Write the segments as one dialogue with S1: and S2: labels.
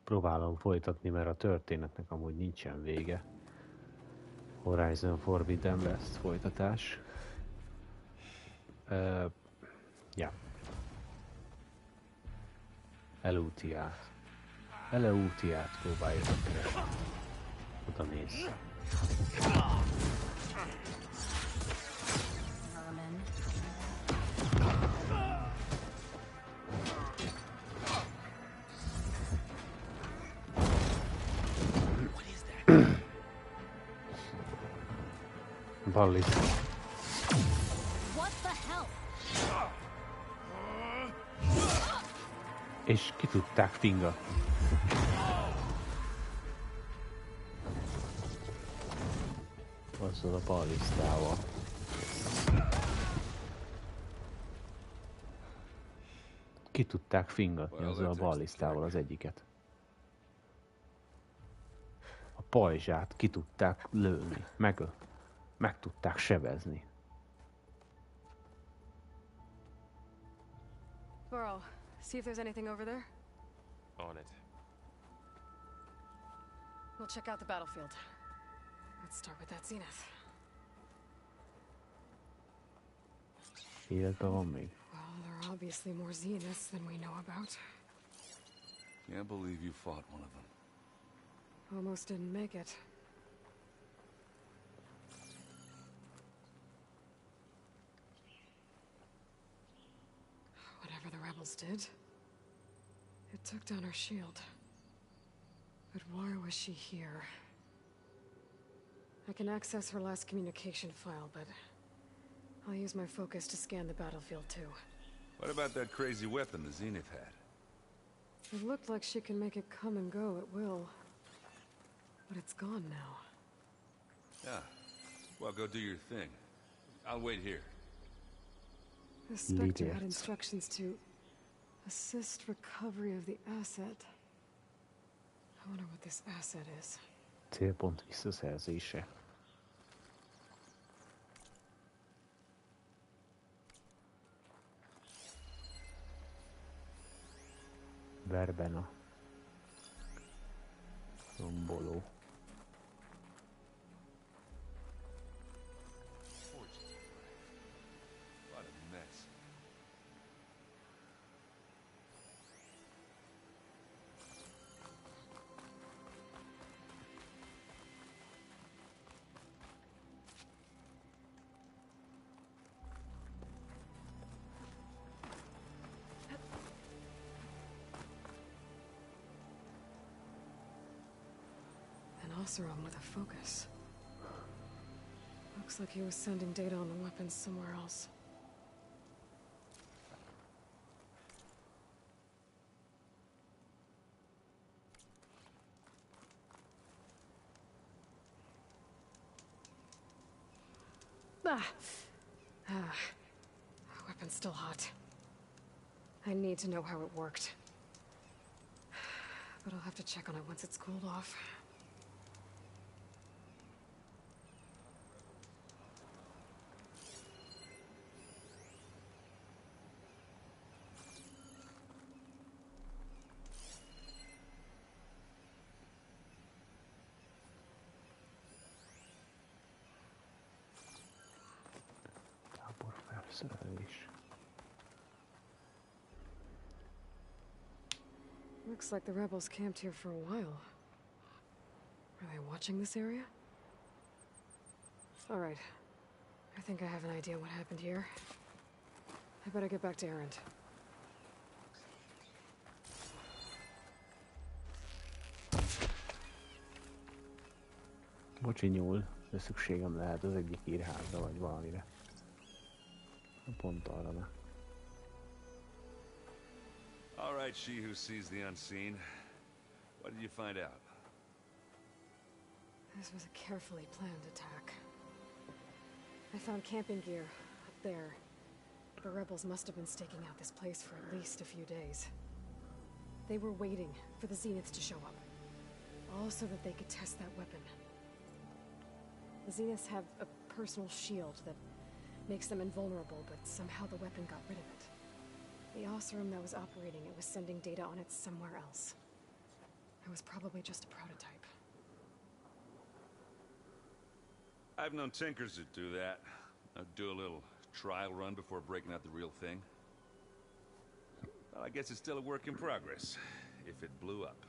S1: Próbálom folytatni, mert a történetnek amúgy nincsen vége. Horizon Forbidden West folytatás. Ja. Eleútiát próbáljuk keresni. Oda néz. Ballista. És ki tudták fingatni. Azzal a ballisztával. Ki tudták fingatni azzal a ballisztával az egyiket. A pajzsát ki tudták lőni, meg tudták sebezni.
S2: Burrow, see if there's anything over there.
S3: On it.
S2: We'll check out the battlefield. Let's start with that zenith.
S1: Életben van még?
S2: Well, there are obviously more zeniths than we know about.
S4: Can't believe you fought one of them.
S2: Almost didn't make it. Whatever the rebels did, it took down her shield. But why was she here? I can access her last communication file, but I'll use my focus to scan the battlefield too.
S4: What about that crazy weapon the Zenith had?
S2: It looked like she can make it come and go at will. But it's gone now.
S4: Yeah. Well, go do your thing. I'll wait here.
S2: The Spectre had instructions to assist recovery of the asset. I wonder what this asset is.
S1: Célpont visszaszerzése. Verbena. Romboló.
S4: What a mess.
S2: Oseram with a focus. Looks like he was sending data on the weapons somewhere else. Weapon's still hot. I need to know how it worked. But I'll have to check on it once it's cooled off. Looks like the rebels camped here for a while. Are they watching this area? All right. I think I have an idea what happened here. I better get back to Erend.
S1: Bocsi nyúl, de szükségem lehet az egyik írházra vagy valamire. Pont arra ne.
S4: All right, she who sees the unseen. What did you find out?
S2: This was a carefully planned attack. I found camping gear up there. The rebels must have been staking out this place for at least a few days. They were waiting for the Zeniths to show up, all so that they could test that weapon. The Zeniths have a personal shield that makes them invulnerable, but somehow the weapon got rid of it. The Oseram that was operating it was sending data on it somewhere else. I was probably just a prototype.
S4: I've known tinkers that do that. I'd do a little trial run before breaking out the real thing. Well, I guess it's still a work in progress, if it blew up.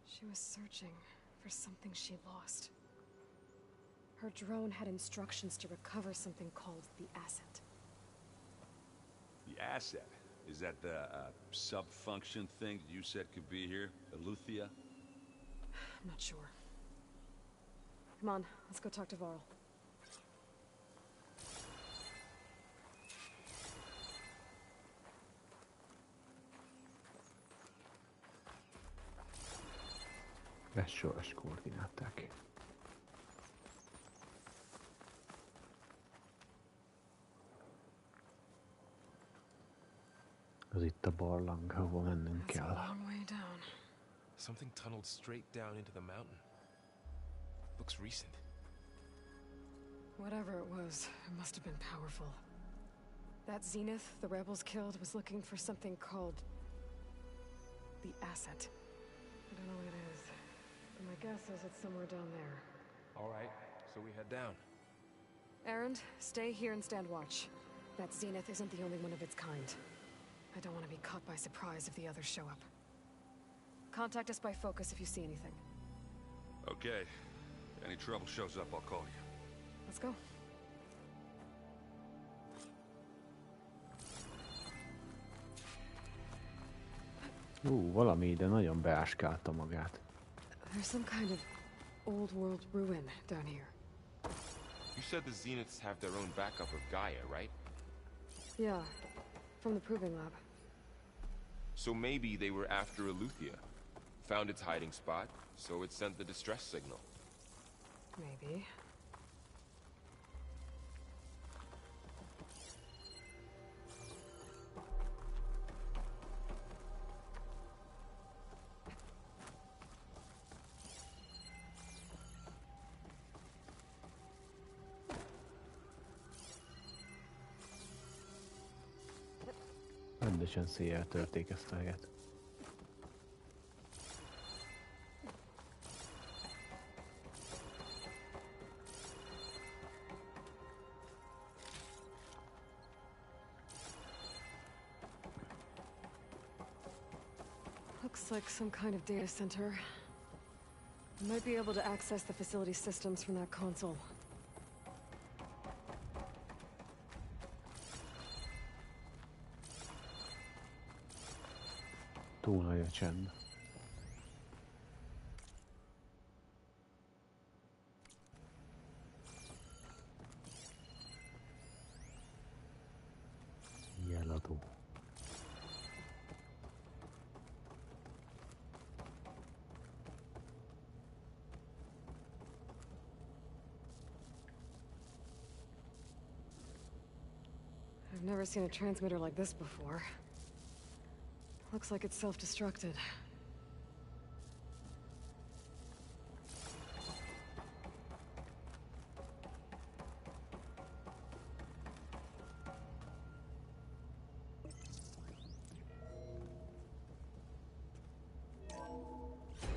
S2: She was searching for something she lost. Her drone had instructions to recover something called the asset.
S4: The asset? Is that the sub-function thing that you said could be here? Eleuthia?
S2: I'm not sure. Come on, let's go talk to Varl.
S1: Besoros koordináták. Az itt a barlang, ahova mennünk
S2: That's a
S1: kell.
S2: long way down.
S3: Something tunneled straight down into the mountain. Looks recent.
S2: Whatever it was, it must have been powerful. That Zenith the rebels killed was looking for something called the asset. I don't know what it is, but my guess is it's somewhere down there.
S3: All right, so we head down.
S2: Erend, stay here and stand watch. That Zenith isn't the only one of its kind. I don't want to be caught by surprise if the others show up. Contact us by focus if you see anything.
S4: Okay. Any trouble shows up, I'll call you.
S2: Let's go.
S1: Valami ide nagyon beáskálta magát.
S2: There's some kind of old world ruin down here.
S3: You said the Zeniths have their own backup of Gaia, right?
S2: Yeah, from the proving lab.
S3: So maybe they were after Eleuthia. Found its hiding spot, so it sent the distress signal.
S2: Maybe.
S1: Rendesen széjjel törték ezt a helyet.
S2: Looks like some kind of data center. We might be able to access the facility systems from that console.
S1: Túl nagy a csend. Jeladó.
S2: I've never seen a transmitter like this before. Looks like it's self-destructed.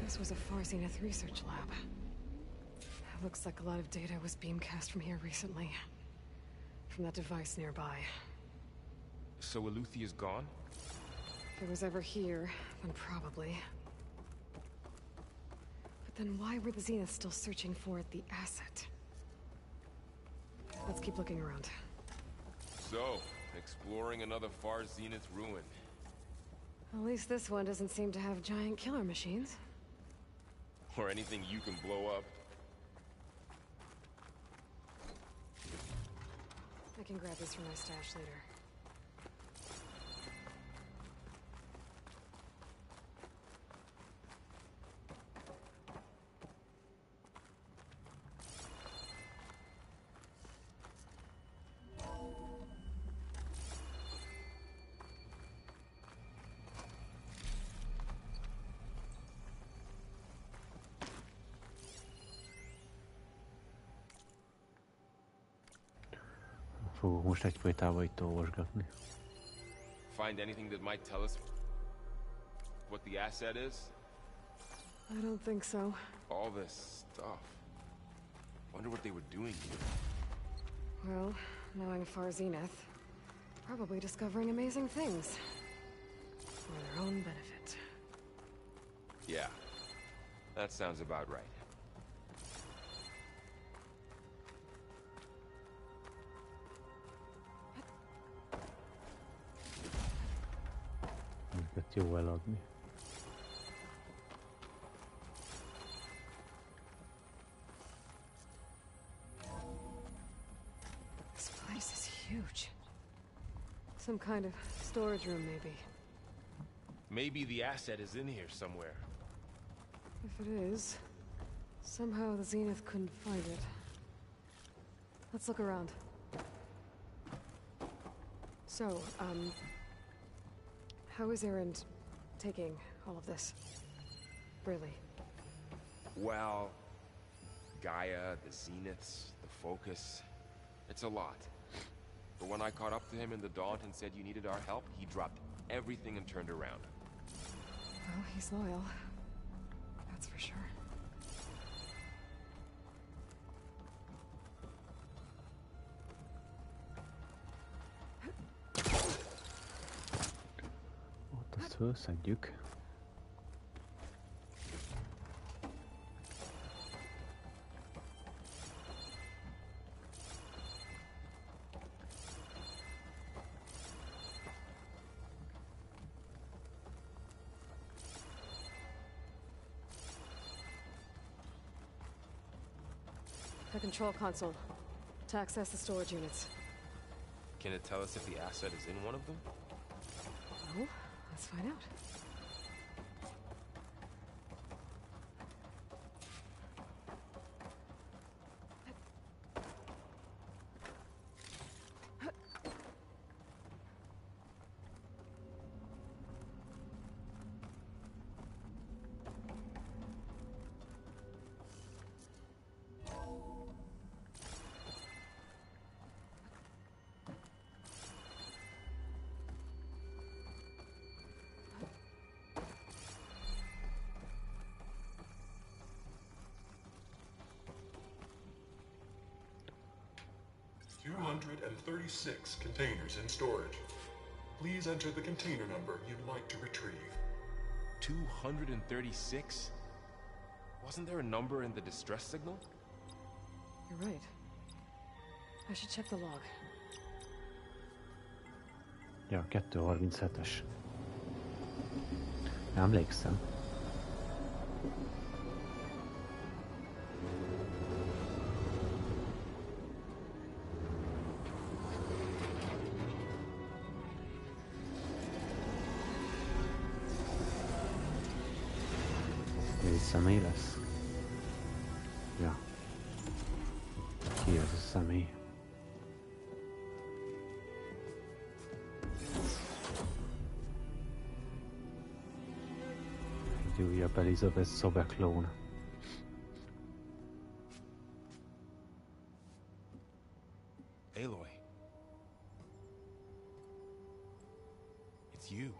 S2: This was a Far Zenith research lab. Looks like a lot of data was beamcast from here recently. From that device nearby.
S3: So Eleuthia's gone?
S2: If it was ever here, then probably. But then why were the Zeniths still searching for the asset? Let's keep looking around.
S3: So, exploring another Far Zenith ruin.
S2: At least this one doesn't seem to have giant killer machines.
S3: Or anything you can blow up.
S2: I can grab this from my stash later.
S1: Fogok most egyfolytában itt olvasgatni.
S3: Find anything that might tell us what the asset is?
S2: I don't think so.
S3: All this stuff. Wonder what they were doing here.
S2: Well, knowing Far Zenith, probably discovering amazing things. For their own benefit.
S3: Yeah, that sounds about right.
S1: Ezeket jó eladni.
S2: This place is huge. Some kind of storage room, maybe.
S3: Maybe the asset is in here somewhere.
S2: If it is, somehow the Zenith couldn't find it. Let's look around. So, how is Erend taking all of this? Really?
S3: Well, Gaia, the Zeniths, the Focus. It's a lot. But when I caught up to him in the Daunt and said you needed our help, he dropped everything and turned around.
S2: Well, he's loyal. That's for sure.
S1: Ott azt felszedjük.
S2: The control console. To access the storage units.
S3: Can it tell us if the asset is in one of them?
S2: Well, let's find out.
S5: $236 containers in storage. Please enter the container number you'd like to retrieve.
S3: 236? Wasn't there a number in the distress signal?
S2: You're right. I should check the log.
S1: Ja, 237-es. Emlékszem. Négy személy lesz. Ja. Ki ez a személy? Egy újabb Elizabeth Sobe klón.
S3: Aloy. It's you.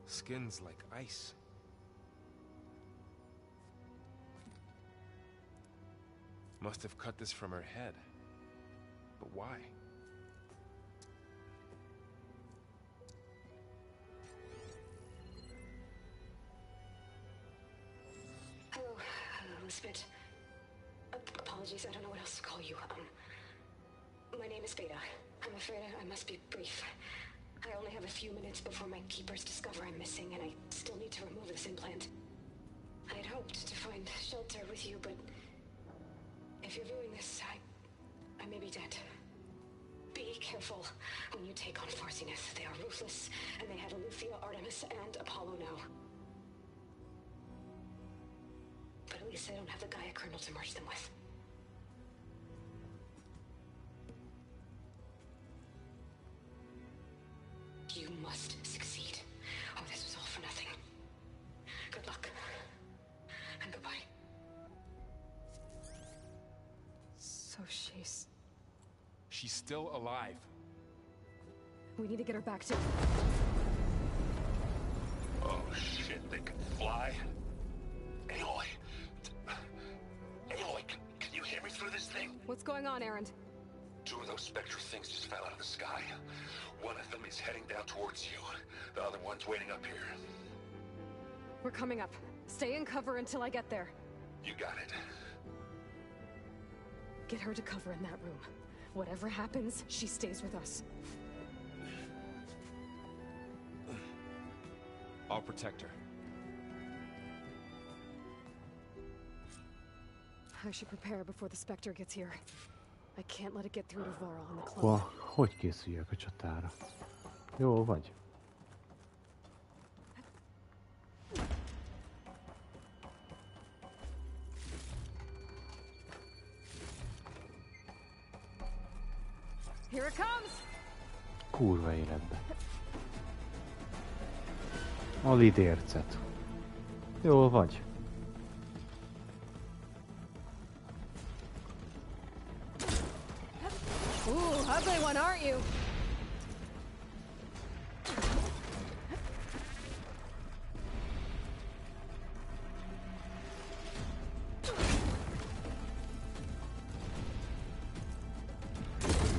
S3: Skin's like ice. Must have cut this from her head. But why?
S6: Hello, Elizabeth. Apologies, I don't know what else to call you. My name is Beta. I'm afraid I must be brief. I only have a few minutes before my keepers discover I'm missing, and I still need to remove this implant. I had hoped to find shelter with you, but if you're viewing this, I may be dead. Be careful when you take on Farsiness. They are ruthless, and they have Eleuthia, Artemis, and Apollo now. But at least they don't have the Gaia kernel to merge them with. You must succeed, or this was all for nothing. Good luck. And goodbye.
S2: So she's...
S3: She's still alive.
S2: We need to get her back to...
S7: Oh shit, they can fly? Aloy! Aloy, can you hear me through this thing?
S2: What's going on, Erend?
S7: 2 of those Spectre things just fell out of the sky. One of them is heading down towards you. The other one's waiting up here.
S2: We're coming up. Stay in cover until I get there.
S7: You got it.
S2: Get her to cover in that room. Whatever happens, she stays with us.
S3: I'll protect her.
S2: I should prepare before the Spectre gets here. I can't let it get through to Varl and the clone.
S1: Akkor hogy készüljek a csatára? Jó vagy?
S2: Here it comes!
S1: Kurva életbe. A lidércet. Jól vagy?
S2: Ooh, ugly one, aren't you?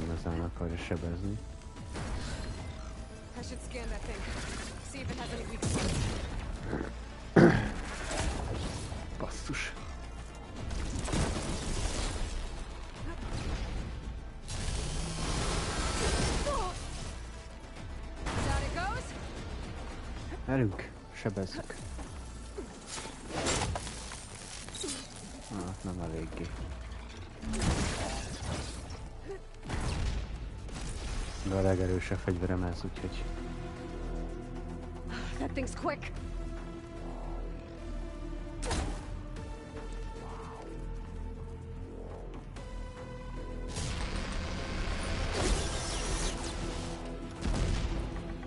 S1: Igazán akarja sebezni.
S2: I should scan that thing. See if it has any weaknesses.
S1: Basszus.
S2: Down it goes.
S1: Velünk, sebezzük. Hát nem eléggé. De a legerősebb fegyverem ez, úgyhogy...
S2: That thing's quick.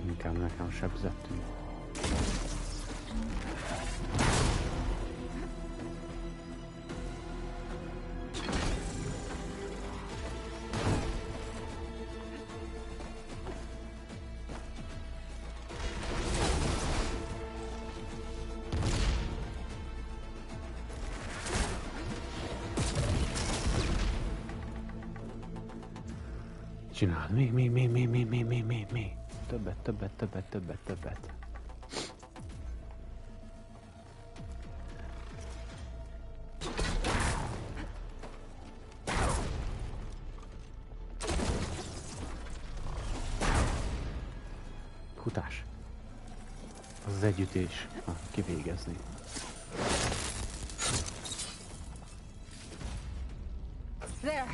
S1: Inkább nekem sebzettünk. Csináld, még. Többet. Futás. Az együttés. Kivégezni.
S2: There.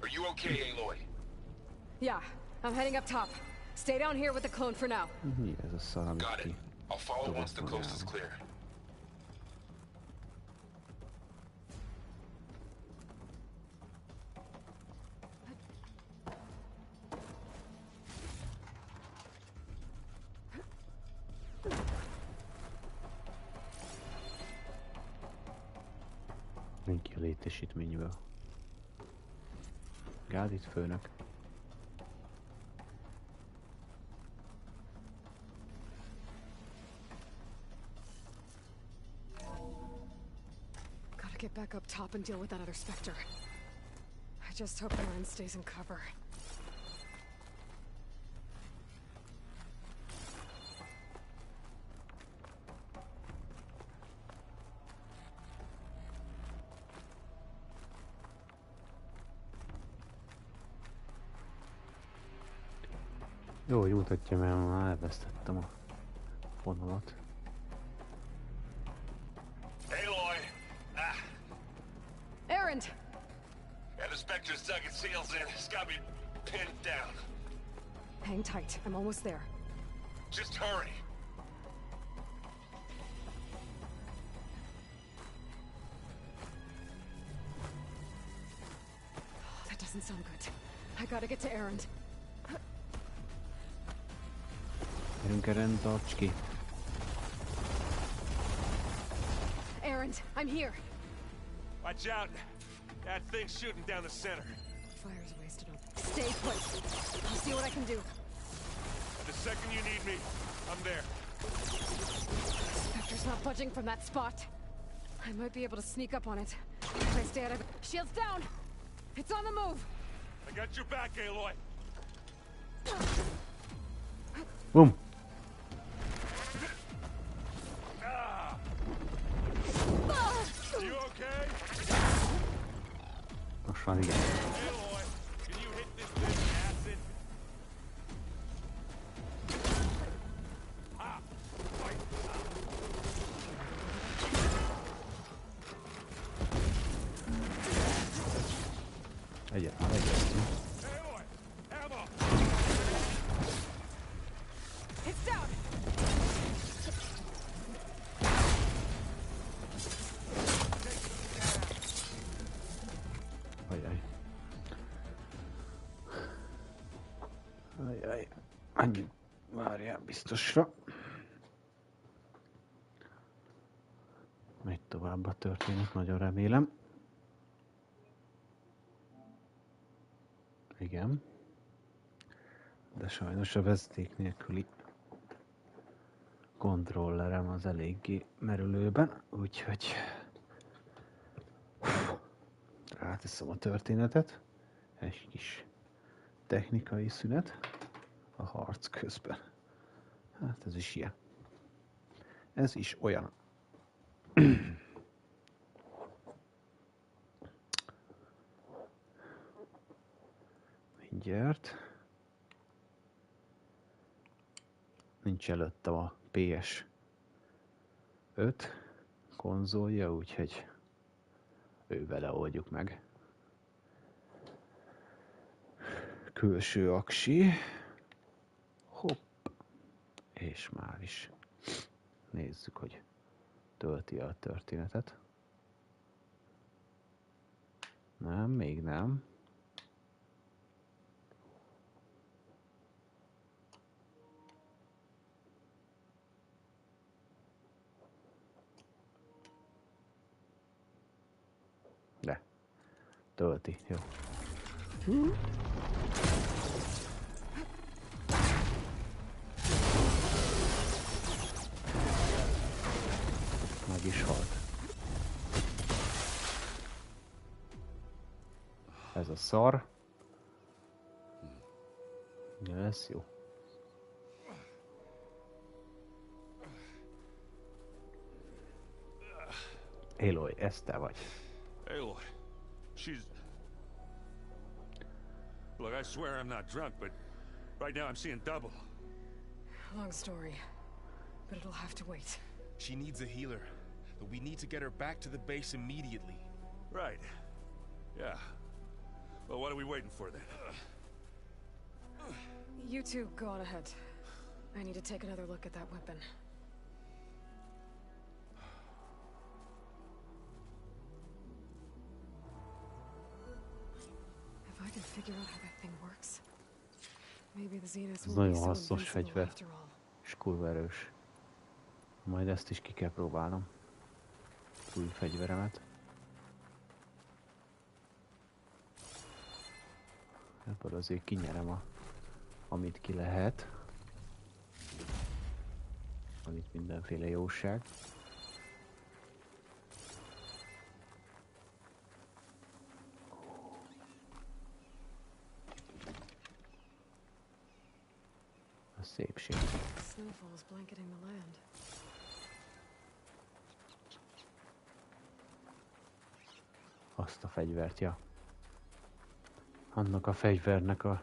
S7: Are you okay, Aloy?
S2: Yeah, I'm heading up top. Stay down here with the clone for now.
S1: Mi ez a szar, amit
S7: Got it.
S1: ki?
S7: I'll follow once the coast is clear.
S1: Menj ki a létesítményből. Gádit főnök.
S2: Gotta get back up top and deal with that other Spectre. I just hope Aaron stays in cover.
S1: Jó, hogy mutatja, mert már elvesztettem a fonalat.
S7: Aloy! Ah!
S2: Erend!
S7: Yeah, the Spectre's dug its heels in. It's got me pinned down.
S2: Hang tight, I'm almost there.
S7: Just hurry.
S2: That doesn't sound good. I gotta get to Erend.
S1: Gyerünk, Erend, tarts ki!
S2: Erend, I'm here.
S3: Watch out! That thing's shooting down the center.
S2: Fire's wasted on. Stay put. I'll see what I can do.
S4: And the second you need me, I'm there.
S2: Spectre's not budging from that spot. I might be able to sneak up on it. If I stay out of it. Shields down! It's on the move!
S4: I got your back, Aloy.
S1: Bum!
S4: You okay?
S1: Most már igen.
S4: Aloy, can you hit this with acid? Ha! Fight!
S1: Egyet már egyeztünk.
S4: Aloy, ammo!
S2: It's down!
S1: Ajaj. Ajaj. Annyit várjál biztosra. Megy tovább a történet, nagyon remélem. Igen. De sajnos a vezeték nélküli kontrollerem az eléggé merülőben, úgyhogy ráteszem a történetet. Egy kis technikai szünet a harc közben. Hát ez is ilyen. Ez is olyan. Mindjárt. Nincs előttem a PS5 konzolja, úgyhogy ővele oldjuk meg. Külső aksi. Hopp. És már is nézzük, hogy tölti a történetet. Nem, még nem. De tölti, jó. Meg is halt. Ez a szar. Ja, ez jó. Aloy, ez te vagy.
S4: Aloy, she's... Look, I swear I'm not drunk, but right now I'm seeing double.
S2: Long story, but it'll have to wait.
S3: She needs a healer, but we need to get her back to the base immediately.
S4: Right. Yeah. Well, what are we waiting for then?
S2: You two go on ahead. I need to take another look at that weapon. If I can figure out how that thing works, maybe the Zenith
S1: Ez
S2: will be
S1: nagyon
S2: so
S1: hasznos
S2: invincible
S1: fegyver.
S2: after all.
S1: És kurva erős. Majd ezt is ki kell próbálnom. Új fegyveremet. Ebből azért kinyerem amit ki lehet. Van itt mindenféle jóság. A szépség.
S2: Snowfall's blanketing the land.
S1: Azt a fegyvert, ja. Annak a fegyvernek a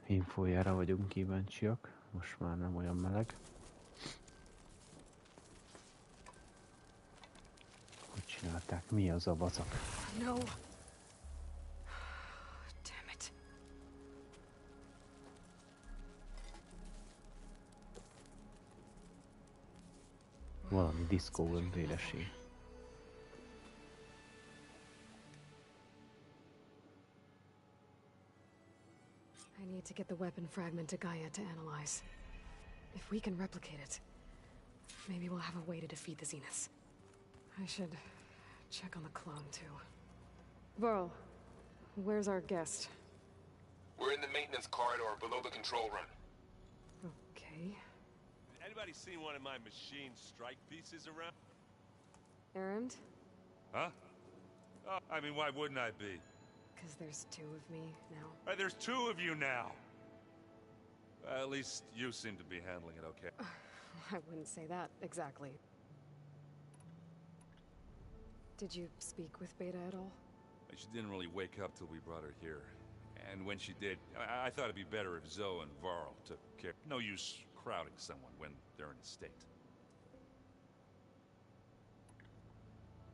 S1: infójára vagyunk kíváncsiak. Most már nem olyan meleg. Hogy csinálták? Mi az a vacak?
S2: No. Damn it.
S1: Valami diszkó önvéleség.
S2: I need to get the weapon fragment to Gaia to analyze. If we can replicate it, maybe we'll have a way to defeat the Zeniths. I should check on the clone, too. Varl, Where's our guest?
S3: We're in the maintenance corridor below the control room.
S2: Okay.
S4: Anybody seen one of my machine strike pieces around?
S2: Errand?
S4: Huh? Oh, I mean, why wouldn't I be?
S2: Because there's two of me now.
S4: There's two of you now! At least you seem to be handling it okay.
S2: I wouldn't say that exactly. Did you speak with Beta at all?
S4: She didn't really wake up till we brought her here. And when she did, I thought it'd be better if Zoe and Varl took care. No use crowding someone when they're in a state.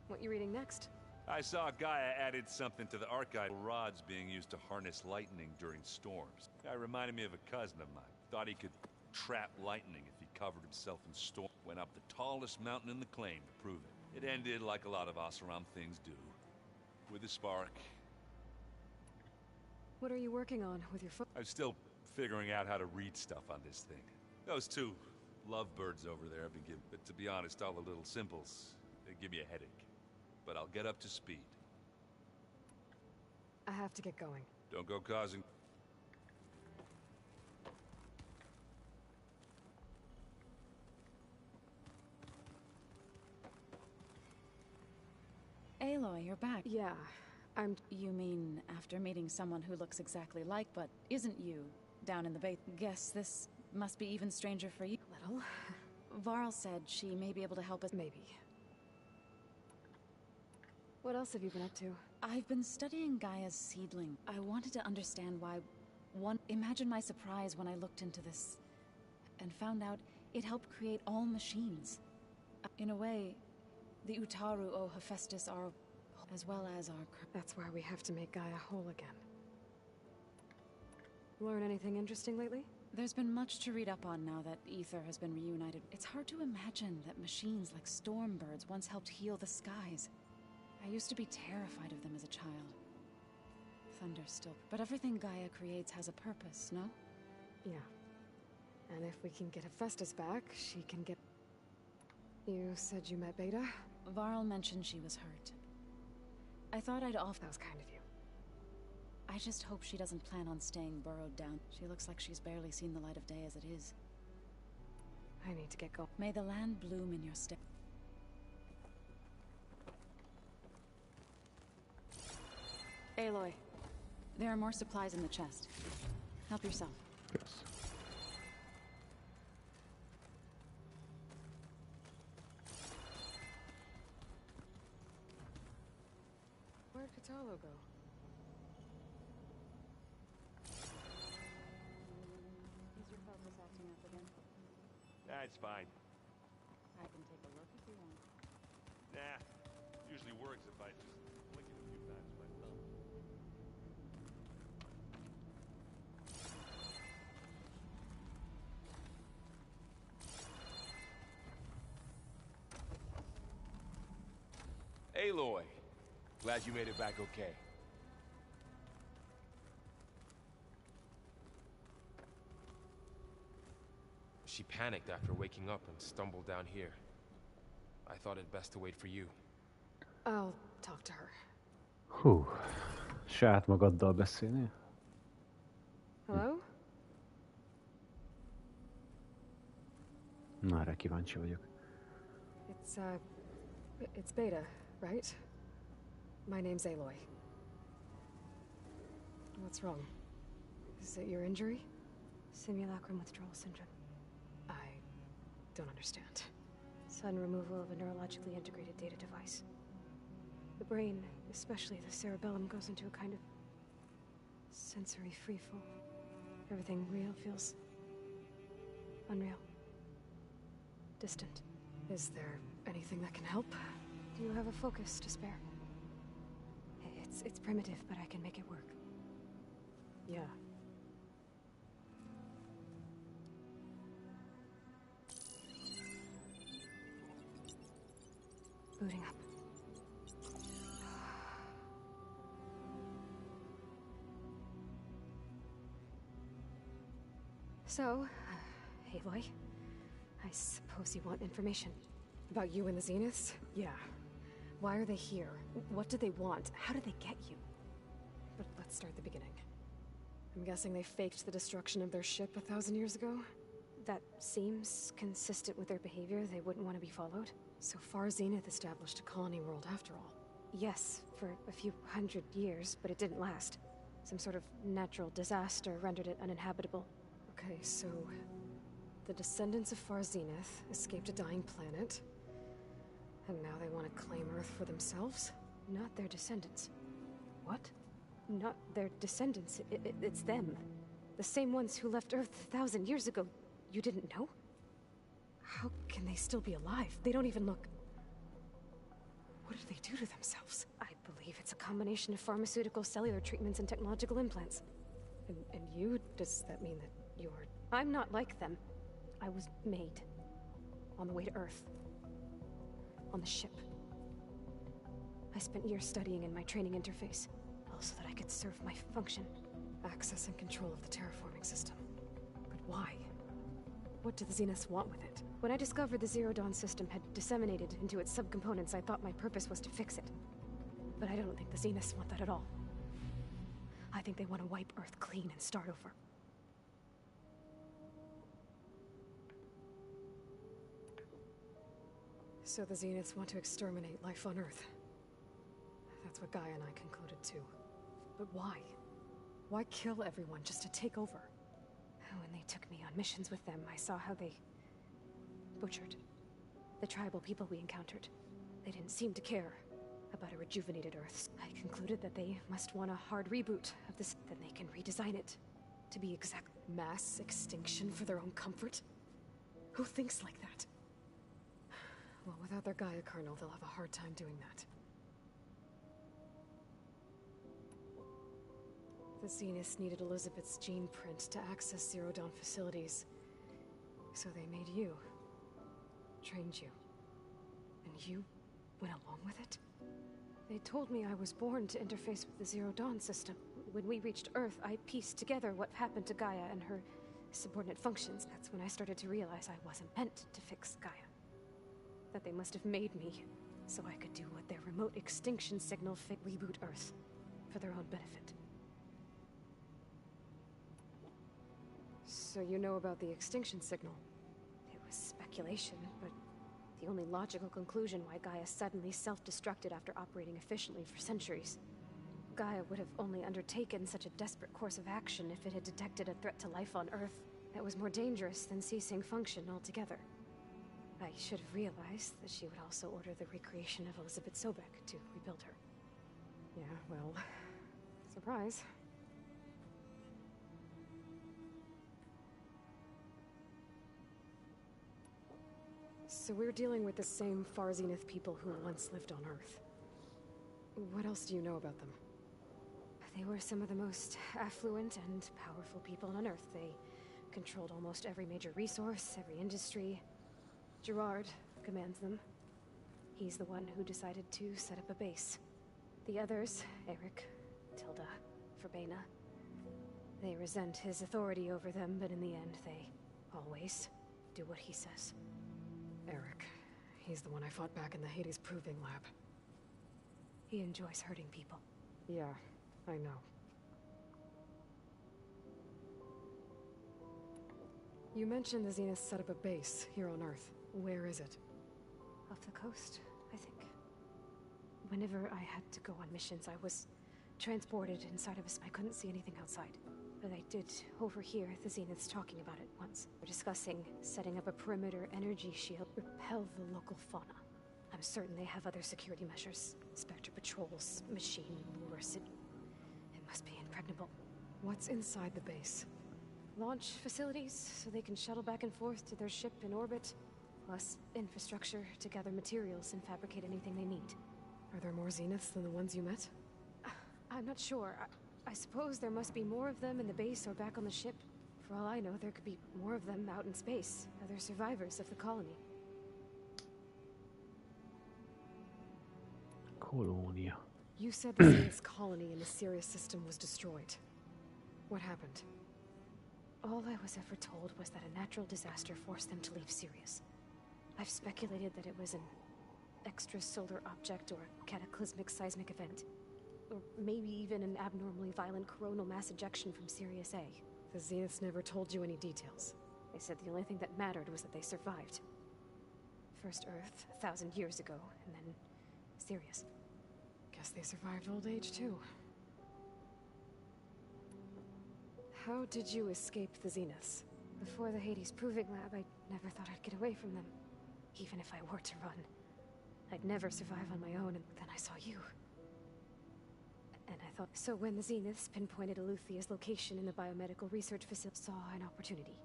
S2: What you reading next?
S4: I saw Gaia added something to the archive. Rods being used to harness lightning during storms. Guy reminded me of a cousin of mine. Thought he could trap lightning if he covered himself in storm. Went up the tallest mountain in the claim to prove it. It ended like a lot of Oseram things do. With a spark.
S2: What are you working on with your foot?
S4: I'm still figuring out how to read stuff on this thing. Those two lovebirds over there have been giving, but to be honest, all the little symbols, they give me a headache. But I'll get up to speed.
S2: I have to get going.
S4: Don't go causing...
S8: Aloy, you're back.
S2: Yeah,
S8: You mean after meeting someone who looks exactly like but isn't you down in the base? Guess this must be even stranger for you.
S2: Little.
S8: Varl said she may be able to help us.
S2: Maybe. What else have you been up to?
S8: I've been studying Gaia's seedling. I wanted to understand why Imagine my surprise when I looked into this and found out it helped create all machines. In a way, the Utaru o Hephaestus are, as well as our...
S2: That's why we have to make Gaia whole again. Learn anything interesting lately?
S8: There's been much to read up on now that Ether has been reunited. It's hard to imagine that machines like Stormbirds once helped heal the skies. I used to be terrified of them as a child. Thunder still... But everything Gaia creates has a purpose, no?
S2: Yeah. And if we can get Hephaestus back, she can get... You said you met Beta?
S8: Varl mentioned she was hurt. I thought I'd offer...
S2: That was kind of you.
S8: I just hope she doesn't plan on staying burrowed down. She looks like she's barely seen the light of day as it is.
S2: I need to get going.
S8: May the land bloom in your step.
S2: Aloy.
S8: There are more supplies in the chest. Help yourself.
S1: Yes.
S2: Where'd Katalo go?
S8: Is your focus acting up again?
S4: That's fine.
S8: I can take a look if you want.
S4: Nah. Usually works if I just flick it a few times with my thumb.
S3: Aloy, glad you made it back okay. She panicked after waking up and stumbled down here. I thought it best to wait for you.
S2: I'll talk to her.
S1: Hú, saját magaddal beszélni?
S2: Hello?
S1: Na, erre kíváncsi vagyok.
S2: It's Beta, right? My name's Aloy. What's wrong? Is it your injury?
S6: Simulacrum withdrawal syndrome.
S2: I don't understand.
S6: Sudden removal of a neurologically integrated data device. The brain, especially the cerebellum, goes into a kind of sensory freefall. Everything real feels unreal. Distant.
S2: Is there anything that can help?
S6: Do you have a focus to spare? It's primitive, but I can make it work.
S2: Yeah.
S6: Booting up. So, Aloy, I suppose you want information.
S2: About you and the Zeniths? Yeah. Why are they here? What do they want? How did they get you?
S6: But
S2: Let's start the beginning. I'm guessing they faked the destruction of their ship 1,000 years ago?
S6: That seems consistent with their behavior. They wouldn't want to be followed.
S2: So far, Zenith established a colony world after all.
S6: Yes, for a few hundred years, but it didn't last. Some sort of natural disaster rendered it uninhabitable.
S2: Okay, so the descendants of Far Zenith escaped a dying planet, and now they want to claim Earth for themselves?
S6: Not their descendants.
S2: What?
S6: Not their descendants. It's them. The same ones who left Earth 1,000 years ago. You didn't know?
S2: How can they still be alive? They don't even look... What did they do to themselves?
S6: I believe it's a combination of pharmaceutical, cellular treatments, and technological implants.
S2: And you? Does that mean that you're...
S6: I'm not like them. I was made. On the way to Earth. On the ship. I spent years studying in my training interface, all so that I could serve my function.
S2: Access and control of the terraforming system. But why? What do the Zeniths want with it?
S6: When I discovered the Zero Dawn system had disseminated into its subcomponents, I thought my purpose was to fix it. But I don't think the Zeniths want that at all. I think they want to wipe Earth clean and start over.
S2: So the Zeniths want to exterminate life on Earth. That's what Gaia and I concluded too. But why? Why kill everyone just to take over?
S6: When they took me on missions with them, I saw how they butchered the tribal people we encountered. They didn't seem to care about a rejuvenated Earth. I concluded that they must want a hard reboot of this, then they can redesign it to be exact.
S2: Mass extinction for their own comfort? Who thinks like that? Well, without their Gaia kernel, they'll have a hard time doing that. The Zeniths needed Elizabeth's gene print to access Zero Dawn facilities. So they made you. Trained you. And you went along with it?
S6: They told me I was born to interface with the Zero Dawn system. When we reached Earth, I pieced together what happened to Gaia and her subordinate functions. That's when I started to realize I wasn't meant to fix Gaia. That they must have made me so I could do what their remote extinction signal reboot Earth for their own benefit.
S2: So you know about the extinction signal?
S6: It was speculation, but the only logical conclusion why Gaia suddenly self-destructed after operating efficiently for centuries. Gaia would have only undertaken such a desperate course of action if it had detected a threat to life on Earth that was more dangerous than ceasing function altogether. I should have realized that she would also order the recreation of Elizabeth Sobek to rebuild her.
S2: Yeah, well, surprise. So we're dealing with the same Far Zenith people who once lived on Earth. What else do you know about them?
S6: They were some of the most affluent and powerful people on Earth. They controlled almost every major resource, every industry. Gerard commands them. He's the one who decided to set up a base. The others, Eric, Tilda, Verbena, they resent his authority over them, but in the end, they always do what he says.
S2: Eric. He's the one I fought back in the Hades Proving Lab.
S6: He enjoys hurting people.
S2: Yeah, I know. You mentioned the Zenith set up a base here on Earth. Where is it?
S6: Off the coast, I think. Whenever I had to go on missions, I was transported inside of a... I couldn't see anything outside. But I did overhear the Zeniths talking about it once. We're discussing setting up a perimeter energy shield, repel the local fauna. I'm certain they have other security measures. Spectre patrols, machine lures. It must be impregnable.
S2: What's inside the base?
S6: Launch facilities, so they can shuttle back and forth to their ship in orbit. Plus infrastructure to gather materials and fabricate anything they need.
S2: Are there more Zeniths than the ones you met?
S6: I'm not sure. I suppose there must be more of them in the base or back on the ship. For all I know, there could be more of them out in space. Other survivors of the colony.
S1: Colónia.
S2: You said the Zenith's colony in the Sirius system was destroyed. What happened?
S6: All I was ever told was that a natural disaster forced them to leave Sirius. I've speculated that it was an extrasolar object or a cataclysmic seismic event.
S2: Or maybe even an abnormally violent coronal mass ejection from Sirius A. The Zeniths never told you any details. They said the only thing that mattered was that they survived. First Earth, 1,000 years ago, and then Sirius. Guess they survived old age, too. How did you escape the Zeniths? Before the Hades Proving Lab, I never thought I'd get away from them. Even if I were to run. I'd never survive on my own, and then I saw you. And I thought, so when the Zeniths pinpointed Eluthia's location in the biomedical research facility, saw an opportunity.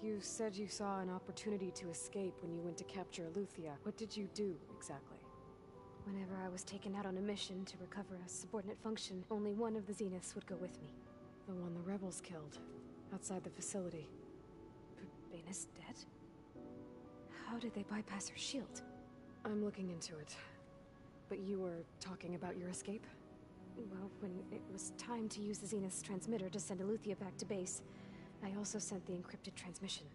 S2: You said you saw an opportunity to escape when you went to capture Eluthia. What did you do, exactly? Whenever I was taken out on a mission to recover a subordinate function, only one of the Zeniths would go with me. The one the rebels killed, outside the facility. Baina's dead? How did they bypass her shield? I'm looking into it. But you were talking about your escape? Well, when it was time to use the Zenith's transmitter to send Eluthia back to base, I also sent the encrypted transmission.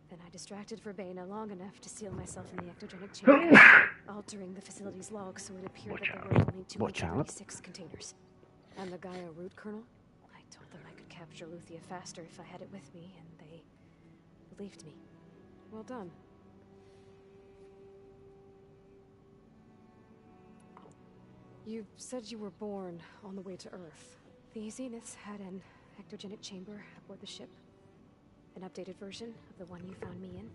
S2: Then I distracted Verbena long enough to seal myself in the ectogenic chamber, altering the facility's log so it appeared that there were only 236 containers. And the Gaia root kernel? I told them I could capture Eluthia faster if I had it with me, and they believed me. Well done. You said you were born on the way to Earth. The Zeniths had an ectogenic chamber aboard the ship. An updated version of the one you found me in.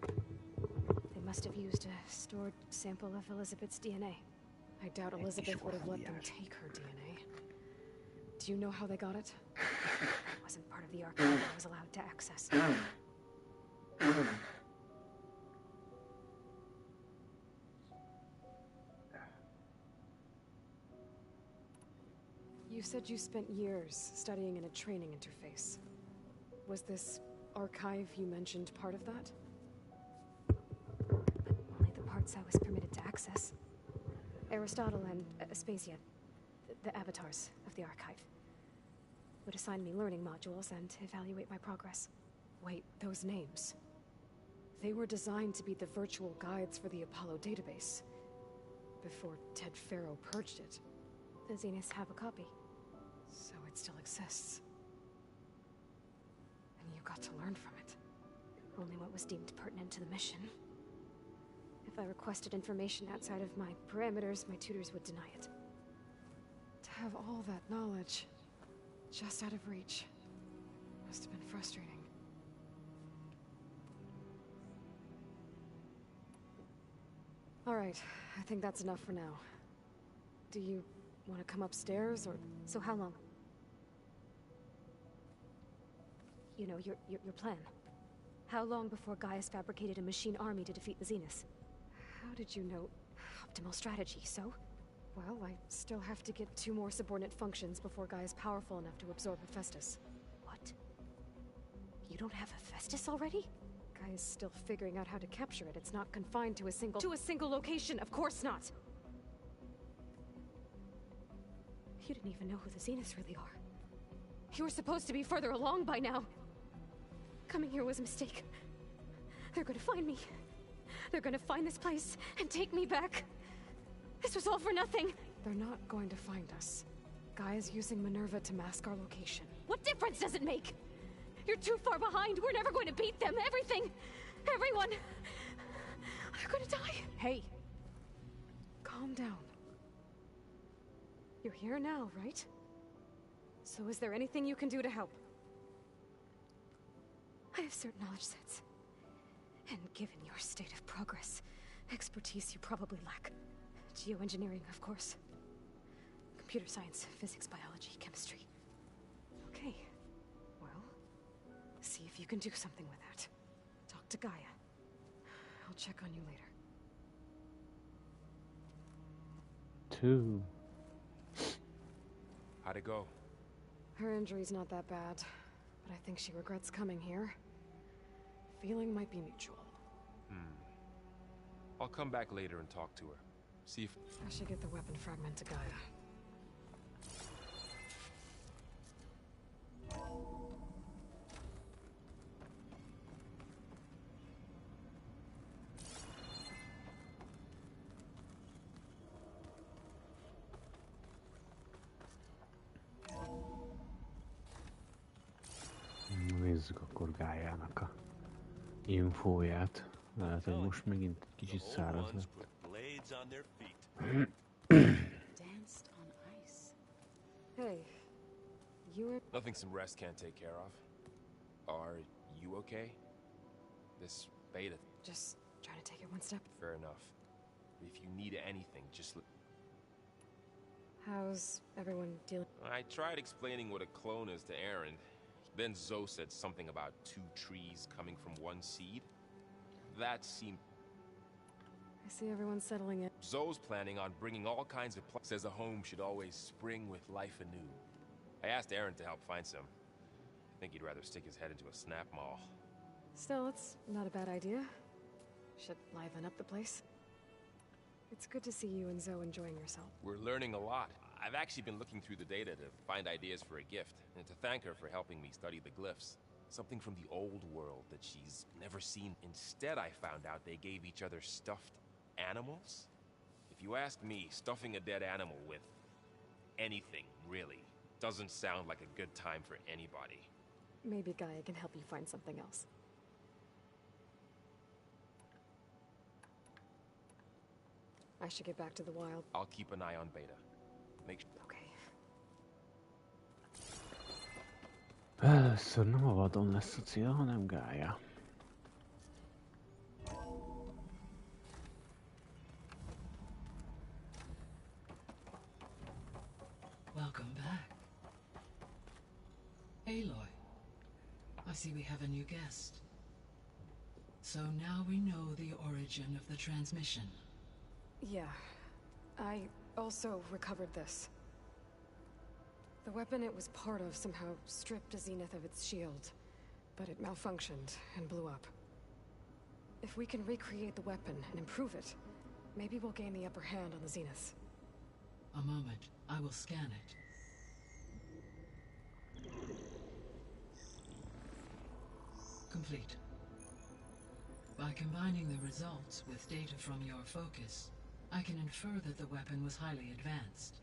S2: They must have used a stored sample of Elizabeth's DNA. I doubt Elizabeth would have let them take her DNA. Do you know how they got it? It wasn't part of the archive I was allowed to access. You said you spent years studying in a training interface. Was this archive you mentioned part of that? Only the parts I was permitted to access. Aristotle and Aspasia, the avatars of the archive, would assign me learning modules and evaluate my progress. Wait, those names. They were designed to be the virtual guides for the Apollo database. Before Ted Faro purged it. The Zeniths have a copy. So it still exists. And you got to learn from it. Only what was deemed pertinent to the mission. If I requested information outside of my parameters, my tutors would deny it. To have all that knowledge, just out of reach, must have been frustrating. All right, I think that's enough for now. Do you want to come upstairs, or... So how long? You know, your plan. How long before Gaius fabricated a machine army to defeat the Zeniths? How did you know? Optimal strategy, so? Well, I still have to get 2 more subordinate functions before Gaia's powerful enough to absorb Hephaestus. What? You don't have Hephaestus already? Gaia's still figuring out how to capture it. It's not confined to a single location, of course not! You didn't even know who the Zeniths really are. You were supposed to be further along by now. Coming here was a mistake. They're gonna find me. They're gonna find this place and take me back. This was all for nothing. They're not going to find us. Gaia's using Minerva to mask our location. What difference does it make? You're too far behind. We're never going to beat them. Everything, everyone, are gonna die. Hey, calm down. You're here now, right? So is there anything you can do to help? I have certain knowledge sets. And given your state of progress, expertise you probably lack. Geoengineering, of course. Computer science, physics, biology, chemistry. Okay. Well, see if you can do something with that. Talk to Gaia. I'll check on you later.
S1: 2.
S3: How'd it go?
S2: Her injury's not that bad, but I think she regrets coming here. Feeling might be mutual.
S3: I'll come back later and talk to her. See if...
S2: I should get the weapon fragment to Gaia.
S1: Nézzük akkor Gájának a infóját. Lehet, hogy most megint kicsit száraz lett.
S8: Danced on ice.
S2: Hey, you were...
S3: Nothing some rest can't take care of. Are you okay? This beta...
S2: Just trying to take it one step.
S3: Fair enough. If you need anything, just...
S2: How's everyone dealing?
S3: I tried explaining what a clone is to Aaron. Then Zoe said something about 2 trees coming from 1 seed. That seemed...
S2: I see everyone settling in.
S3: Zoe's planning on bringing all kinds of says a home should always spring with life anew. I asked Aaron to help find some. I think he'd rather stick his head into a snap mall.
S2: Still, it's not a bad idea. Should liven up the place. It's good to see you and Zoe enjoying yourself.
S3: We're learning a lot. I've actually been looking through the data to find ideas for a gift, and to thank her for helping me study the glyphs. Something from the old world that she's never seen. Instead, I found out they gave each other stuffed animals. If you ask me, stuffing a dead animal with anything, really, doesn't sound like a good time for anybody.
S2: Maybe Gaia can help you find something else. I should get back to the wild.
S3: I'll keep an eye on Beta. Make sure...
S2: Okay.
S1: Először nem a vadon lesz a cél, hanem Gája.
S9: Welcome back. Aloy, I see we have a new guest. So now we know the origin of the transmission.
S2: Yeah. I also recovered this. The weapon it was part of somehow stripped Zenith of its shield, but it malfunctioned and blew up. If we can recreate the weapon and improve it, maybe we'll gain the upper hand on the Zeniths.
S9: A moment, I will scan it. Complete. By combining the results with data from your focus, I can infer that the weapon was highly advanced,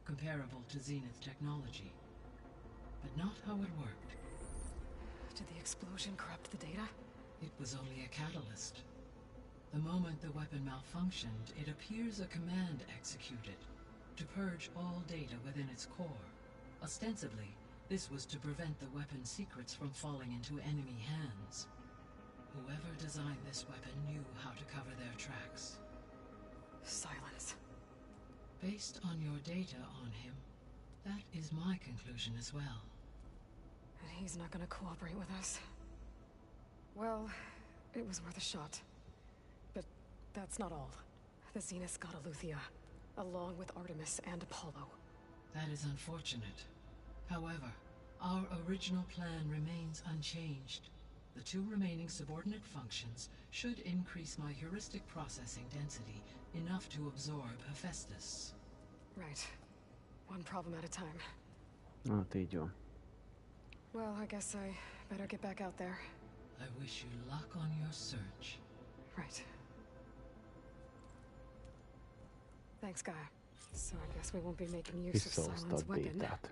S9: comparable to Zenith technology, but not how it worked.
S2: Did the explosion corrupt the data?
S9: It was only a catalyst. The moment the weapon malfunctioned, it appears a command executed to purge all data within its core. Ostensibly, this was to prevent the weapon's secrets from falling into enemy hands. Whoever designed this weapon knew how to cover their tracks.
S2: Silence.
S9: Based on your data on him, that is my conclusion as well.
S2: And he's not gonna cooperate with us. Well, it was worth a shot. But that's not all. The Zeniths got Aletheia, along with Artemis and Apollo.
S9: That is unfortunate. However, our original plan remains unchanged. The 2 remaining subordinate functions should increase my heuristic processing density enough to absorb Hephaestus.
S2: Right. One problem at a time.
S1: Hát így van.
S2: Well, I guess I better get back out there.
S9: I wish you luck on your search.
S2: Right. Thanks, Gaia. So I guess we won't be making use of
S1: Visszahozta a
S2: Silent's weapon.
S1: bétát.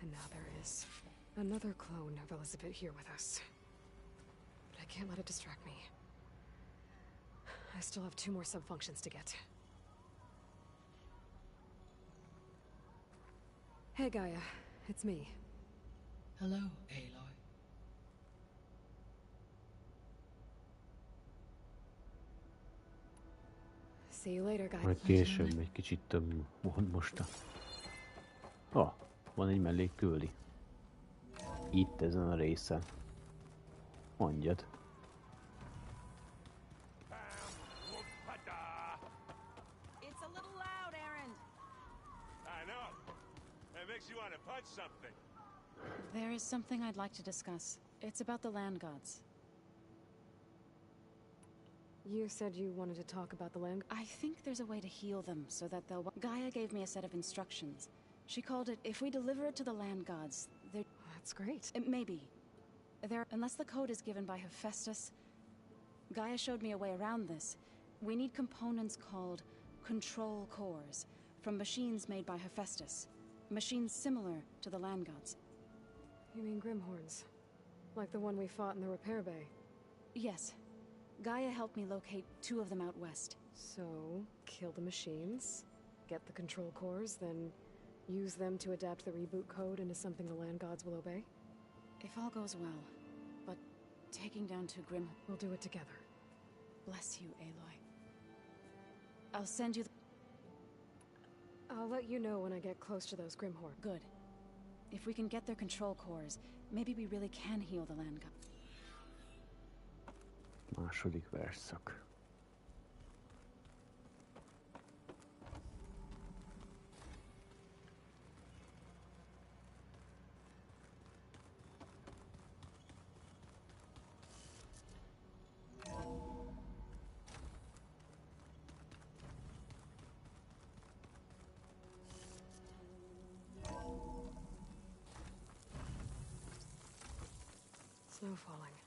S2: And now there is another clone of Elizabeth here with us. But I can't let it distract me. I still have 2 more sub-functions to get. Hey, Gaia. It's me.
S9: Hello, Aloy.
S2: See you later, Gaia.
S1: Majd később egy kicsit több mond most a... Van egy melléktőli. Itt ezen a részen. Mondjad.
S8: It's a little loud, Aaron.
S4: I know. It makes you want to punch something.
S8: There is something I'd like to discuss. It's about the land gods.
S2: You said you wanted to talk about the land.
S8: I think there's a way to heal them so that they'll... Gaia gave me a set of instructions. She called it, if we deliver it to the land gods, they're...
S2: That's great.
S8: Maybe. Unless the code is given by Hephaestus. Gaia showed me a way around this. We need components called control cores from machines made by Hephaestus. Machines similar to the land gods.
S2: You mean Grimhorns? Like the one we fought in the repair bay?
S8: Yes. Gaia helped me locate 2 of them out west.
S2: So, kill the machines, get the control cores, then use them to adapt the reboot code into something the land gods will obey?
S8: If all goes well. But taking down 2 Grim...
S2: We'll do it together.
S8: Bless you, Aloy. I'll send you the...
S2: I'll let you know when I get close to those Grimhorn.
S8: Good. If we can get their control cores, maybe we really can heal the land god.
S1: Második versszak.
S2: Snow falling.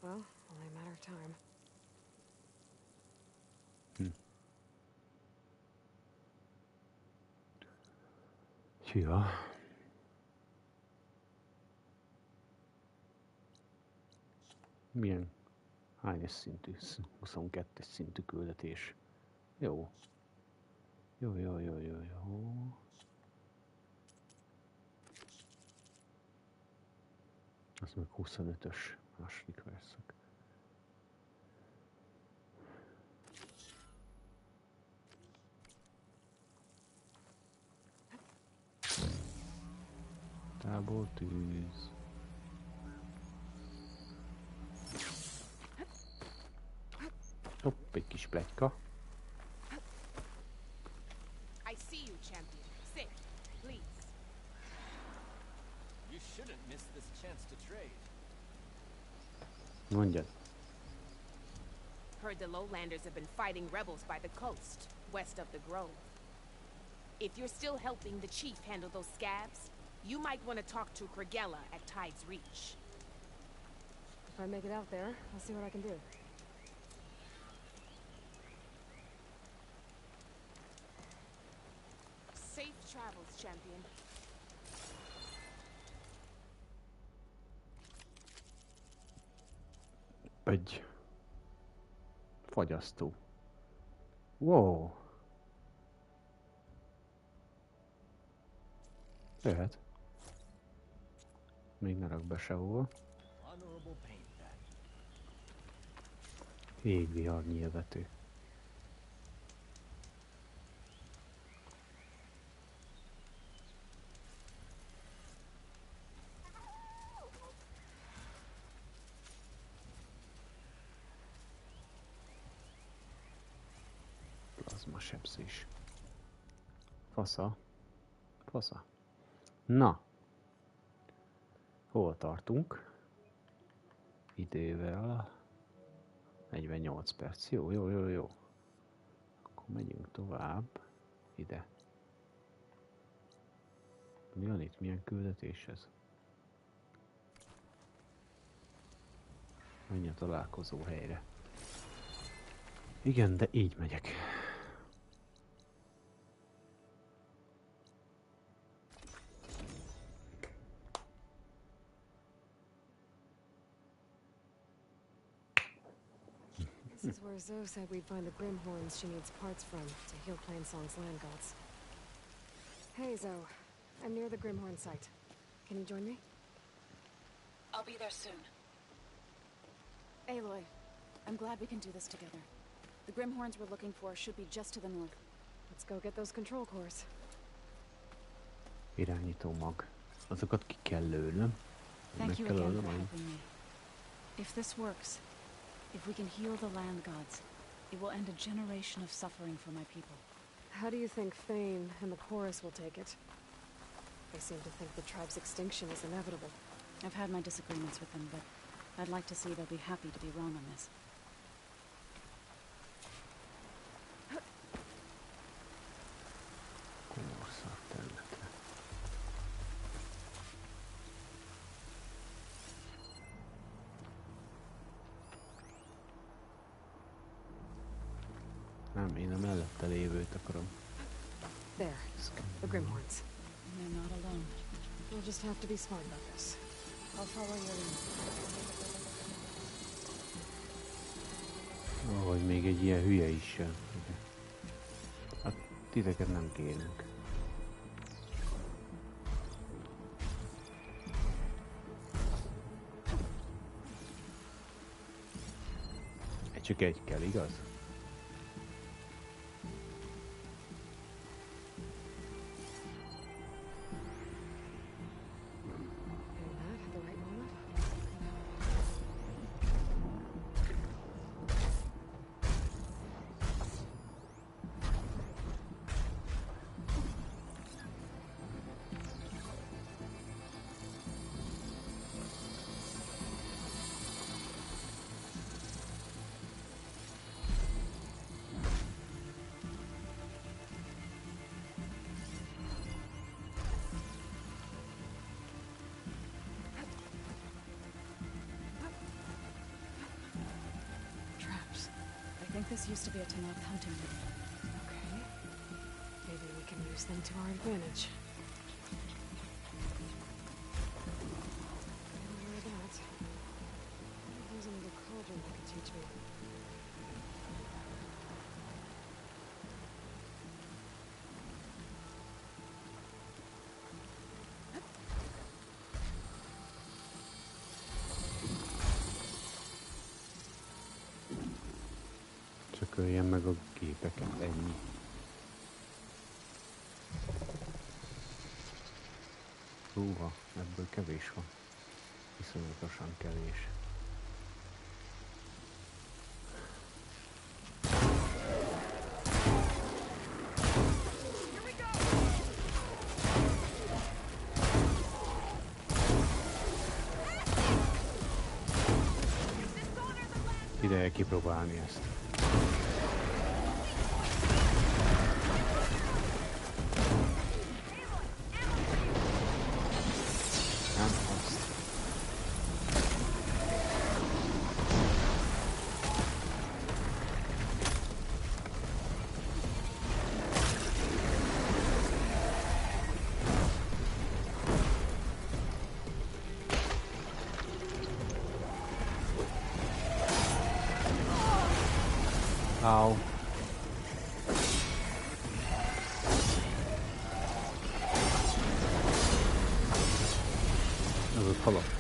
S2: Well, only a matter of time.
S1: Ja. Milyen? Hányas szintű? 22-es szintű küldetés. Jó. Jó. Az meg 25-ös második verszak. Tábortűz. Hopp, egy kis pletyka.
S10: I see you, champion. Sit, please.
S11: You shouldn't miss this chance to trade.
S1: Mondjad.
S10: Heard the lowlanders have been fighting rebels by the coast, west of the grove. If you're still helping the chief handle those scabs, you might want to talk to Kragella at Tide's Reach.
S2: If I make it out there, I'll see what I can do.
S10: Safe travels, champion.
S1: Egy fagyasztó. Wow. Jöhet. Még ne rak be sehova. Égvihar nyilvető. Plazma sebzés. Fasza. Na. Hol tartunk? Idővel 48 perc. Jó. Akkor megyünk tovább. Ide. Mi van itt? Milyen küldetés ez? Menj a találkozó helyre. Igen, de így megyek.
S2: This is where Zoe said we'd find the Grimhorns she needs parts from to heal Plainsong's land gods. Hey, Zoe. I'm near the Grimhorn site. Can you join me?
S8: I'll be there soon. Aloy, I'm glad we can do this together. The Grimhorns we're looking for should be just to the north.
S2: Let's go get those control cores.
S1: Irányító mag. Azokat ki kell lőnöm.
S8: Thank you again for helping me. If this works, if we can heal the land gods, it will end a generation of suffering for my people.
S2: How do you think Thane and the chorus will take it? They seem to think the tribe's extinction is inevitable.
S8: I've had my disagreements with them, but I'd like to see they'll be happy to be wrong on this.
S1: Nem, én a mellette lévőt akarom.
S2: There, the Grimhorns.
S8: They're not alone.
S2: We'll just have to be smart about this. I'll follow your lead.
S1: Hogy még egy ilyen hülye is jön. Hát titeket nem kérünk. Csak egy kell, igaz?
S8: I think this used to be a Tanakh hunting ground.
S2: Okay. Maybe we can use them to our advantage. Where that? There's another cauldron that could teach me.
S1: Csak öljen meg a gépeket, ennyi. Húha, ebből kevés van. Viszonyatosan kevés. Ideje kipróbálni ezt. Ow. Ez ott halott.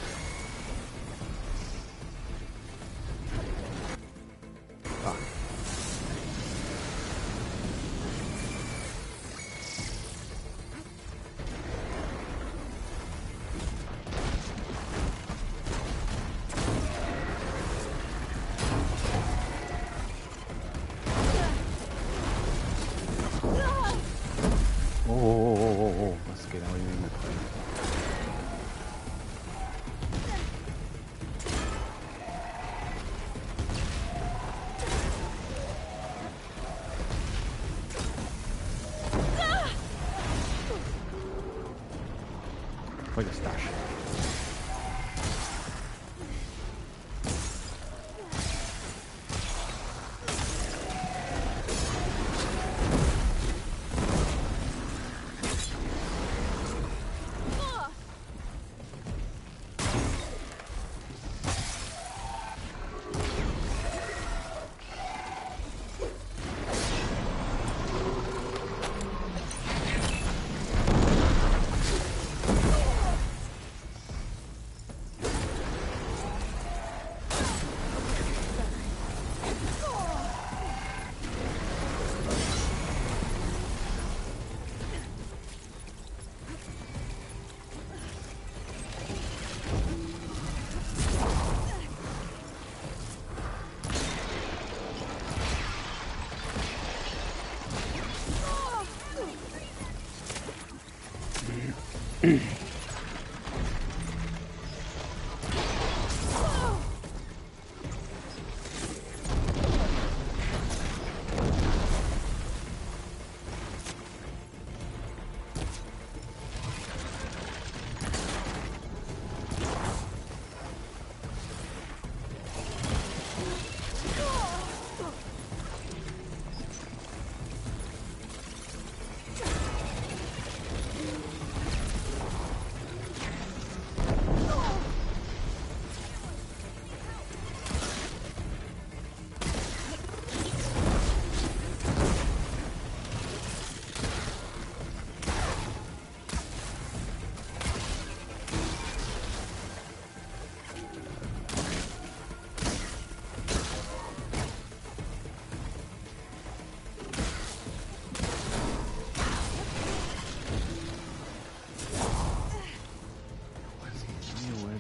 S1: Azt kéne, hogy még meghaljuk. Fogyasztás.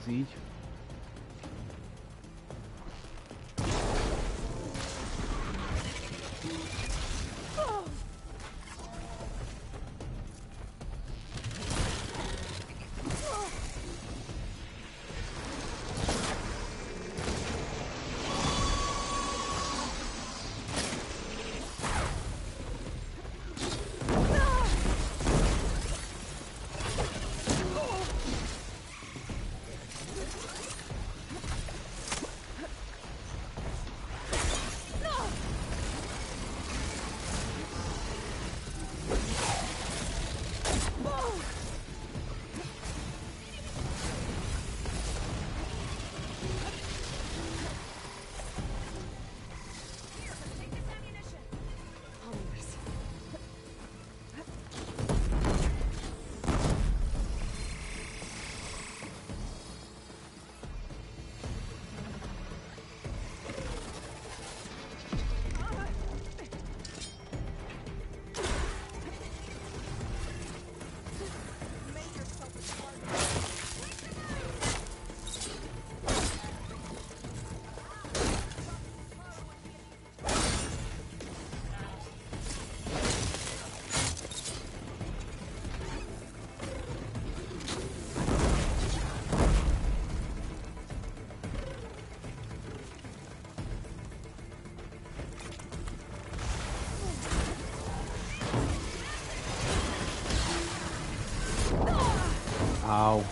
S1: ez így. Ow.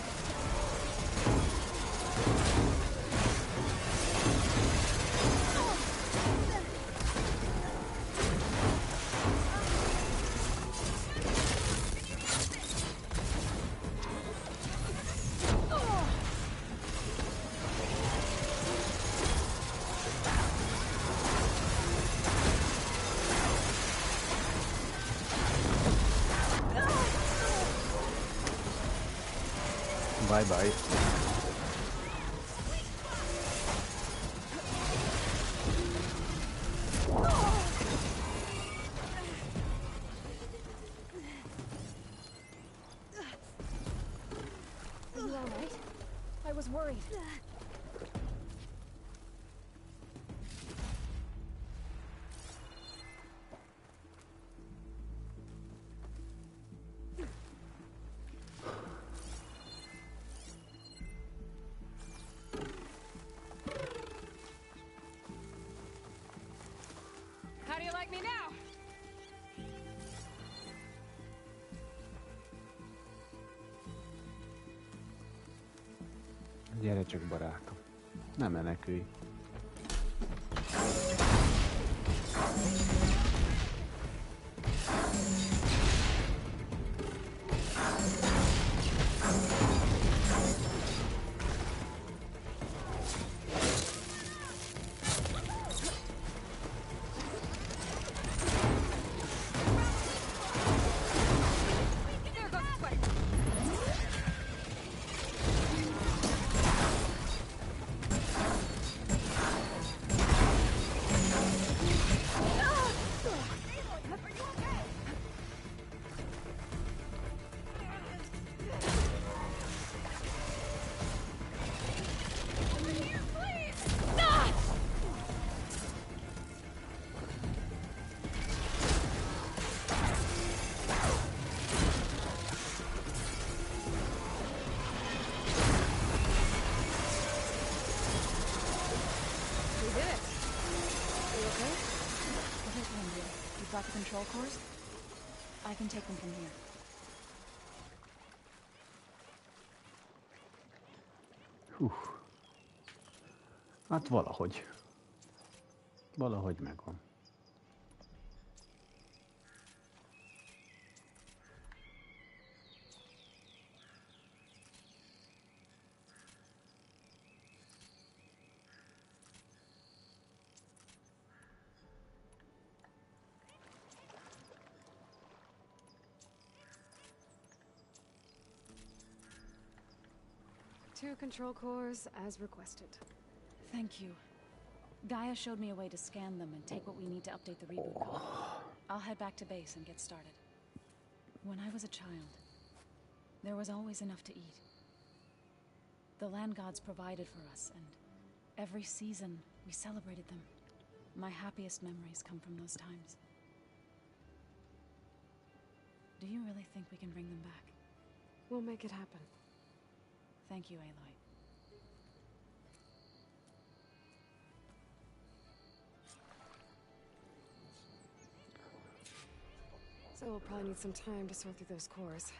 S1: Bye bye.
S2: Are you all right? I was worried.
S10: How do you like me now?
S1: Gyere csak, barátom. Ne menekülj.
S8: Got the control cores? I can take them from here.
S1: Hú. Hát valahogy. Valahogy megvan.
S2: Two control cores, as requested.
S8: Thank you. Gaia showed me a way to scan them and take what we need to update the reboot code. I'll head back to base and get started. When I was a child, there was always enough to eat. The land gods provided for us, and every season we celebrated them. My happiest memories come from those times. Do you really think we can bring them back?
S2: We'll make it happen.
S8: Thank you, Aloy.
S2: So we'll probably need some time to sort through those cores.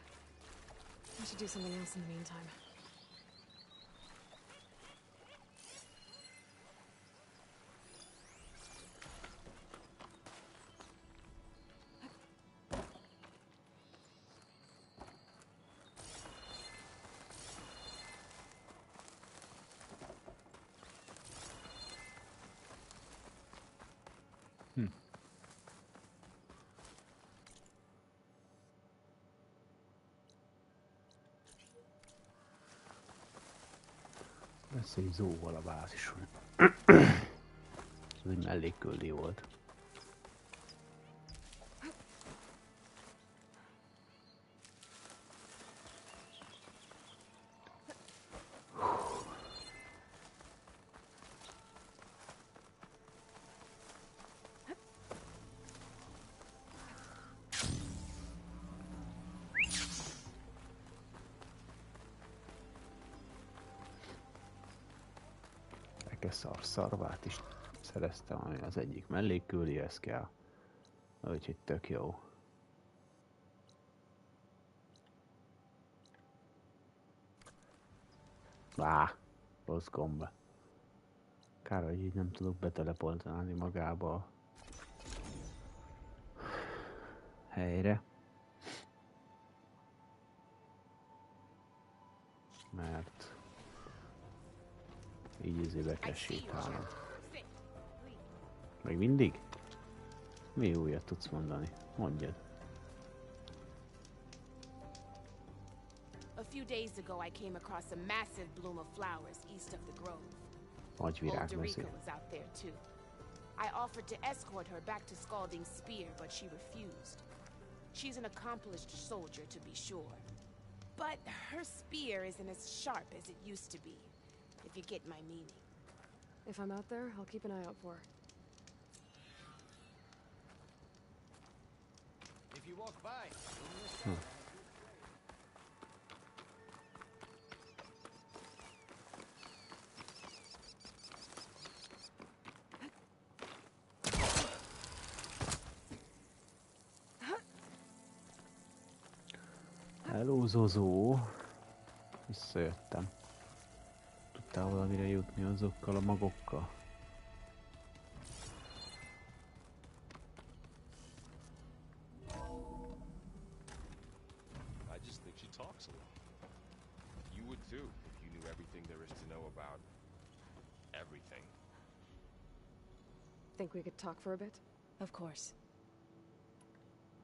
S2: I should do something else in the meantime.
S1: Lesz egy zóval a bázison. Ez egy mellékköldi volt. Szarvát is szereztem, ami az egyik mellékküldihez kell. Úgyhogy tök jó. Rossz gomba. Kár, hogy így nem tudok beteleportálni magába a helyre. Mert így izébe kell sétálnom. Még mindig? Mi újat tudsz mondani? Mondjad.
S10: A few days ago I came across a massive bloom of flowers east of the grove.
S1: Nagy virágmező.
S10: was out there too. I offered to escort her back to Scalding's Spear, but she refused. She's an accomplished soldier, to be sure. But her spear isn't as sharp as it used to be. If you get my meaning.
S2: If I'm out there, I'll keep an eye out for her.
S11: If you walk by, you'll miss out.
S1: Hello, Zozó! Visszajöttem. Tudtál valamire jutni azokkal a magokkal?
S3: I just think she talks a lot. You would too, if you knew everything there is to know about everything.
S2: Think we could talk for a bit?
S8: Of course.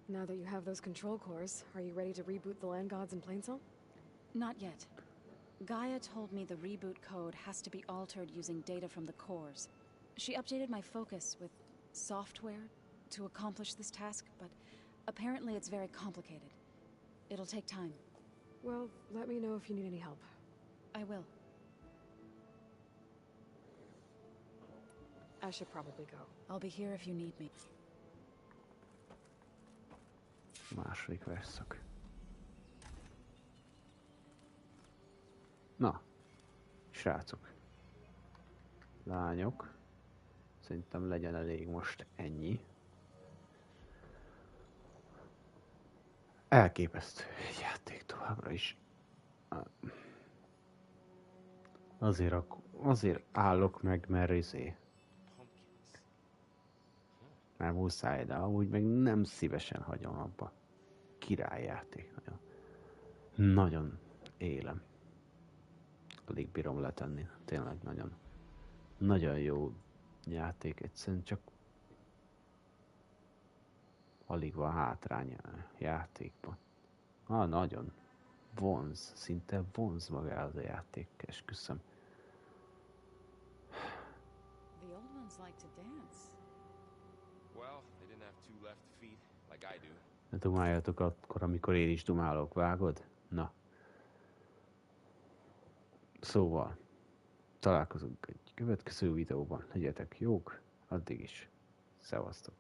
S2: Now that you have those control cores, are you ready to reboot the land gods in Plainsong?
S8: Not yet. Gaia told me the reboot code has to be altered using data from the cores. She updated my focus with software to accomplish this task, but apparently it's very complicated. It'll take time.
S2: Well, let me know if you need any help.
S8: I will.
S2: I should probably go.
S8: I'll be here if you need me.
S1: Második verszak. Na, srácok, lányok, szerintem legyen elég most ennyi. Elképesztő egy játék továbbra is. Azért állok meg, mert mert muszáj, de amúgy meg nem szívesen hagyom abba. Királyjáték, nagyon élem. Alig bírom letenni, tényleg nagyon jó játék, egyszerűen csak alig van hátrány a játékban. Nagyon vonz, szinte vonz magához a játék, esküszöm.
S8: The old ones like to dance.
S3: Well, they didn't have two left feet like I do.
S1: Ne dumáljatok akkor, amikor én is dumálok, vágod? Na. Szóval, találkozunk egy következő videóban. Legyetek jók, addig is. Szevasztok!